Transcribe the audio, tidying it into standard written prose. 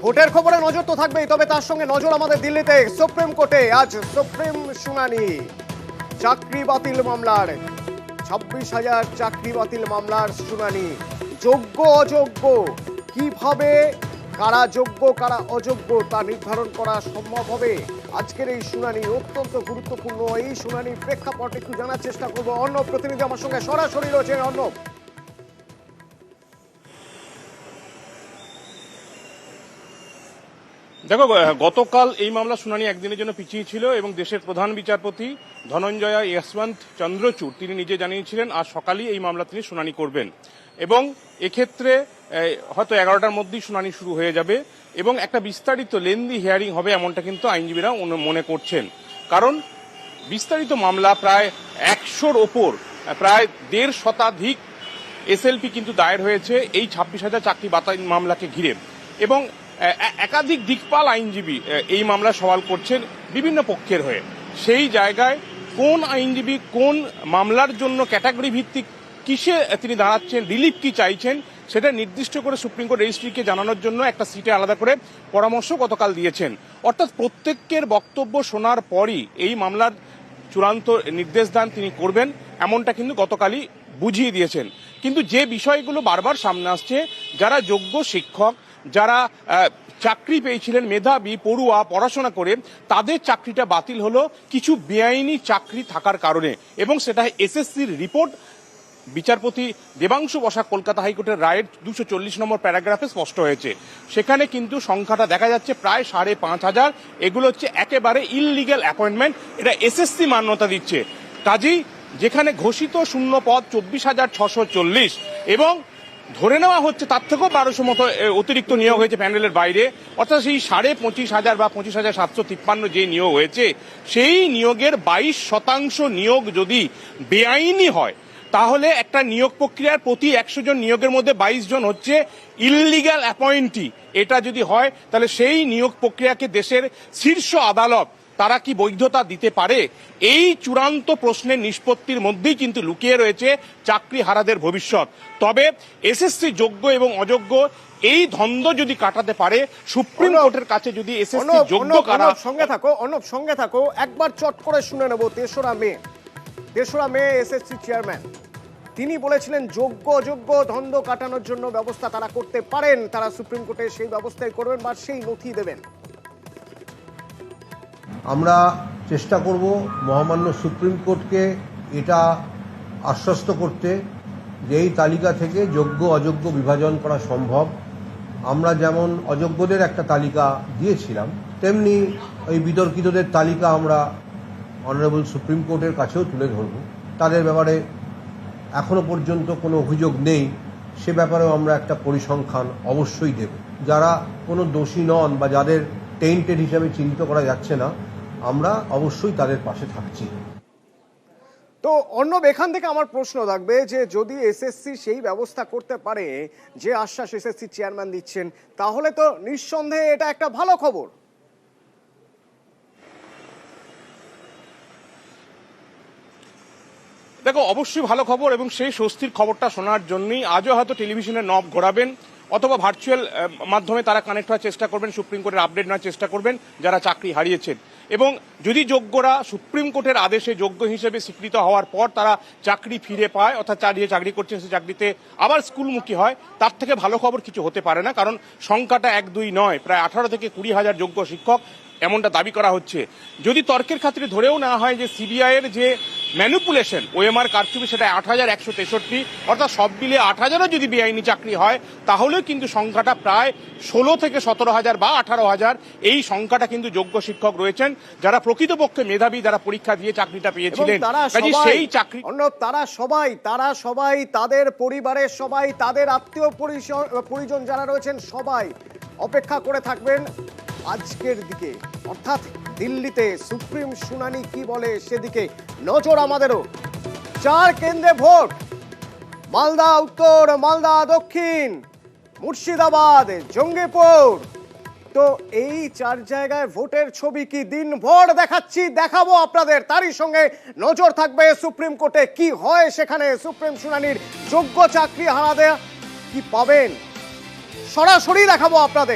ভোটের খবরে নজর তো থাকবেই, তবে তার সঙ্গে নজর আমাদের দিল্লিতে। সুপ্রিম কোর্টে আজ সুপ্রিম শুনানি চাকরি বাতিল মামলার 26,000 চাকরি বাতিল মামলার শুনানি। যোগ্য অযোগ্য কিভাবে, কারা যোগ্য কারা অযোগ্য তা নির্ধারণ করা সম্ভব হবে। আজকের এই শুনানি অত্যন্ত গুরুত্বপূর্ণ। এই শুনানির প্রেক্ষাপট একটু জানার চেষ্টা করবো। অর্ণব প্রতিনিধি আমার সঙ্গে সরাসরি রয়েছে। অর্ণব, দেখো, গতকাল এই মামলা শুনানি একদিনের জন্য পিছিয়ে ছিল এবং দেশের প্রধান বিচারপতি ধনঞ্জয়া যশবন্ত চন্দ্রচূড় তিনি নিজে জানিয়েছিলেন আজ সকালেই এই মামলা তিনি শুনানি করবেন এবং এক্ষেত্রে হয়তো 11টার মধ্যেই শুনানি শুরু হয়ে যাবে এবং একটা বিস্তারিত লেন্দি হিয়ারিং হবে এমনটা কিন্তু আইনজীবীরা মনে করছেন। কারণ বিস্তারিত মামলা প্রায় 100-র ওপর, প্রায় 1.5 শতাধিক এসএলপি কিন্তু দায়ের হয়েছে এই 26,000 চাকরি বাতিল মামলাকে ঘিরে এবং একাধিক দিকপাল আইনজীবী এই মামলা সওয়াল করছেন বিভিন্ন পক্ষের হয়ে। সেই জায়গায় কোন আইনজীবী কোন মামলার জন্য ক্যাটাগরি ভিত্তিক কিসে তিনি দাঁড়াচ্ছেন, রিলিফ কি চাইছেন, সেটা নির্দিষ্ট করে সুপ্রিম কোর্ট রেজিস্ট্রিকে জানানোর জন্য একটা সিটে আলাদা করে পরামর্শ গতকাল দিয়েছেন। অর্থাৎ প্রত্যেকের বক্তব্য শোনার পরই এই মামলার চূড়ান্ত নির্দেশ দান তিনি করবেন, এমনটা কিন্তু গতকালই বুঝিয়ে দিয়েছেন। কিন্তু যে বিষয়গুলো বারবার সামনে আসছে, যারা যোগ্য শিক্ষক, যারা চাকরি পেয়েছিলেন, মেধাবী পড়ুয়া পড়াশোনা করে, তাদের চাকরিটা বাতিল হলো কিছু বেআইনি চাকরি থাকার কারণে এবং সেটা এসএসসির রিপোর্ট বিচারপতি দেবাংশু বসাক কলকাতা হাইকোর্টের রায়ের 240 নম্বর প্যারাগ্রাফে স্পষ্ট হয়েছে। সেখানে কিন্তু সংখ্যাটা দেখা যাচ্ছে প্রায় 5,500। এগুলো হচ্ছে একেবারে ইললিগ্যাল অ্যাপয়েন্টমেন্ট, এটা এসএসসি মান্যতা দিচ্ছে। কাজেই যেখানে ঘোষিত শূন্য পদ 24,640 এবং ধরে নেওয়া হচ্ছে তার থেকেও 1200 মতো অতিরিক্ত নিয়োগ হয়েছে প্যানেলের বাইরে, অর্থাৎ সেই 25,500 বা 25,753 যে নিয়োগ হয়েছে, সেই নিয়োগের 22% নিয়োগ যদি বেআইনি হয়, তাহলে একটা নিয়োগ প্রক্রিয়ার প্রতি 100 জন নিয়োগের মধ্যে 22 জন হচ্ছে ইললিগ্যাল অ্যাপয়েন্টি। এটা যদি হয় তাহলে সেই নিয়োগ প্রক্রিয়াকে দেশের শীর্ষ আদালত তারা কি বৈধতা দিতে পারে? এই চূড়ান্ত প্রশ্নের নিষ্পত্তির মধ্যেই কিন্তু লুকিয়ে রয়েছে চাকরি হারাদের ভবিষ্যৎ। তবে এসএসসি যোগ্য এবং অযোগ্য এই দ্বন্দ্ব যদি কাটাতে পারে, সুপ্রিম কোর্টের কাছে যদি এসএসসি যোগ্য কারা। সঙ্গে থাকো একবার চট করে শুনে নেব। 3রা মে এসএসসি চেয়ারম্যান তিনি বলেছিলেন যোগ্য অযোগ্য দ্বন্দ্ব কাটানোর জন্য ব্যবস্থা তারা করতে পারেন, তারা সুপ্রিম কোর্টে সেই ব্যবস্থাই করবেন বা সেই নথি দেবেন। আমরা চেষ্টা করব মহামান্য সুপ্রিম কোর্টকে এটা আশ্বস্ত করতে যে এই তালিকা থেকে যোগ্য অযোগ্য বিভাজন করা সম্ভব। আমরা যেমন অযোগ্যদের একটা তালিকা দিয়েছিলাম, তেমনি ওই বিতর্কিতদের তালিকা আমরা অনারেবল সুপ্রিম কোর্টের কাছেও তুলে ধরব। তাদের ব্যাপারে এখনো পর্যন্ত কোনো অভিযোগ নেই, সে ব্যাপারেও আমরা একটা পরিসংখ্যান অবশ্যই দেব। যারা কোনো দোষী নন বা যাদের টেইন্টেড হিসাবে চিহ্নিত করা যাচ্ছে না, আমরা অবশ্যই তাদের পাশে থাকছি। তো অর্ণব, এখান থেকে আমার প্রশ্ন থাকবে যে যদি এসএসসি সেই ব্যবস্থা করতে পারে যে আশ্বাস এসএসসি চেয়ারম্যান দিচ্ছেন, তাহলে তো নিঃসন্দেহে এটা একটা ভালো খবর। দেখো, অবশ্যই ভালো খবর এবং সেই স্বস্তির খবরটা শোনার জন্যই আজও হয়তো টেলিভিশনে নব ঘোরাবেন অথবা ভার্চুয়াল মাধ্যমে তারা কানেক্ট হওয়ার চেষ্টা করবেন, সুপ্রিম কোর্টের আপডেট নেওয়ার চেষ্টা করবেন যারা চাকরি হারিয়েছেন। এবং যদি যোগ্যরা সুপ্রিম কোর্টের আদেশে যোগ্য হিসেবে স্বীকৃত হওয়ার পর তারা চাকরি ফিরে পায়, অর্থাৎ যে চাকরি করছেন সেই চাকরিতে আবার স্কুলমুখী হয়, তার থেকে ভালো খবর কিছু হতে পারে না। কারণ সংখ্যাটা 1-2 নয়, প্রায় 18 থেকে 20,000 যোগ্য শিক্ষক এমনটা দাবি করা হচ্ছে। যদি তর্কের খাতিরে ধরেও নেওয়া হয় যে সিবিআই এর যে ম্যানিপুলেশন ওএমআর কারচুপি, সেটা 8,163, অর্থাৎ সব মিলিয়ে 8,000ও যদি বেআইনি চাকরি হয়, তাহলেও কিন্তু সংখ্যাটা প্রায় 16 থেকে 17,000 বা 18,000। এই সংখ্যাটা কিন্তু যোগ্য শিক্ষক রয়েছেন যারা প্রকৃতপক্ষে মেধাবী, যারা পরীক্ষা দিয়ে চাকরিটা পেয়েছিলেন। সেই চাকরি তারা সবাই তাদের পরিবারের সবাই, তাদের আত্মীয় পরিজন যারা রয়েছেন সবাই অপেক্ষা করে থাকবেন আজকের দিকে, অর্থাৎ দিল্লিতে সুপ্রিম শুনানি কি বলে সেদিকে নজর আমাদেরও। 4 কেন্দ্রে ভোট, মালদা উত্তর, মালদা দক্ষিণ, মুর্শিদাবাদ, জঙ্গিপুর। তো এই 4 জায়গায় ভোটের ছবি কি দিনভর দেখাবো আপনাদের। তারই সঙ্গে নজর থাকবে সুপ্রিম কোর্টে কি হয় সেখানে। সুপ্রিম শুনানির যোগ্য চাকরি হারাদের কি পাবেন সরাসরি দেখাবো আপনাদের।